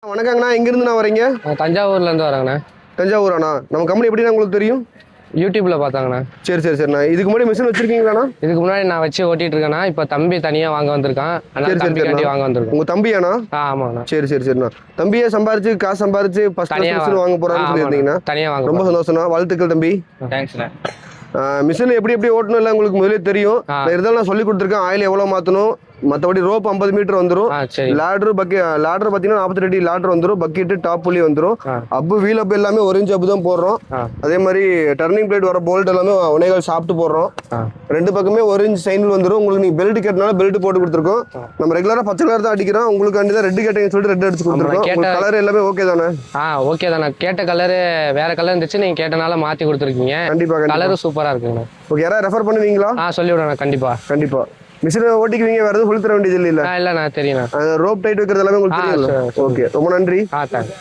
வணக்கங்கண்ணா, எங்கேருந்துண்ணா வரீங்க? தஞ்சாவூர்லேருந்து வரேங்கண்ணா. தஞ்சாவூராண்ணா? நம்ம கம்பெனி எப்படிண்ணா உங்களுக்கு தெரியும்? யூடியூப்ல பார்த்தாங்கண்ணா. சரிண்ணா. இதுக்கு முன்னாடி மிஷின் வச்சிருக்கீங்களாண்ணா? இதுக்கு முன்னாடி நான் வச்சு ஓட்டிட்டு இருக்கேண்ணா. இப்போ தம்பி தனியாக வாங்க வந்திருக்கான். அதனால தம்பிக்காண்டி வாங்க வந்திருக்கோம். உங்கள் தம்பியாண்ணா? ஆமாண்ணா. சரிண்ணா. தம்பியே காசு சம்பாரிச்சு ஃபர்ஸ்ட் மிஷின் வாங்க போறான்னு சொல்லியிருந்தீங்கன்னா தனியாக வாங்க. ரொம்ப சந்தோஷம்ண்ணா, வாழ்த்துக்கள் தம்பி. தேங்க்ஸ்ண்ணா. மிஷின் எப்படி ஓட்டணும் இல்லை உங்களுக்கு முதலே தெரியும். இருந்தாலும் நான் சொல்லி கொடுத்துருக்கேன். ஆயில் எவ்வளோ மாற்றணும், மற்றபடி ரோப் 50 மீட்டர் வந்துடும். லேடர் பார்த்தீங்கன்னா 42 அடி லேடர் வந்துடும். பக்கெட்டு டாப் புள்ளி வந்துடும். அப்பு வீல் அப்பு எல்லாமே 1 இன்ச் அப்பு தான் போடுறோம். அதே மாதிரி டர்னிங் பிளேட் வர போல்ட் எல்லாமே 1.25 சாப்பிட்டு போடுறோம். 2 பக்கமே 1 இன்ச் சைனில் வந்துடும். உங்களுக்கு நீங்கள் பெல்ட் கேட்டனால பெல்ட் போட்டு கொடுத்துருக்கோம். நம்ம ரெகுலராக பச்சை கலர் தான் அடிக்கிறோம். உங்களுக்கு வேண்டி தான் ரெட் கேட்டீங்கன்னு சொல்லிட்டு ரெட் அடிச்சு கொடுத்துருக்கோம். கலர் எல்லாமே ஓகே தானே? ஓகே தானே. கேட்ட கலரு வேற கலர் இருந்துச்சு, நீங்கள் கேட்டனால மாற்றி கொடுத்துருக்கீங்க. கண்டிப்பாக கலர் சூப்பராக இருக்குங்க. ஓகே, யாராவது ரெஃபர் பண்ணுவீங்களா? சொல்லிவிடுறேன். கண்டிப்பாக மிஷினை ஓட்டிக்குவீங்க, வேற எதுவும் சொல்லி தர வேண்டியது இல்லை? இல்லைண்ணா, தெரியும். ரோப் டைட் வைக்கிறது எல்லாமே உங்களுக்கு தெரியும். ஓகே, ரொம்ப நன்றி. தேங்க்ஸ்.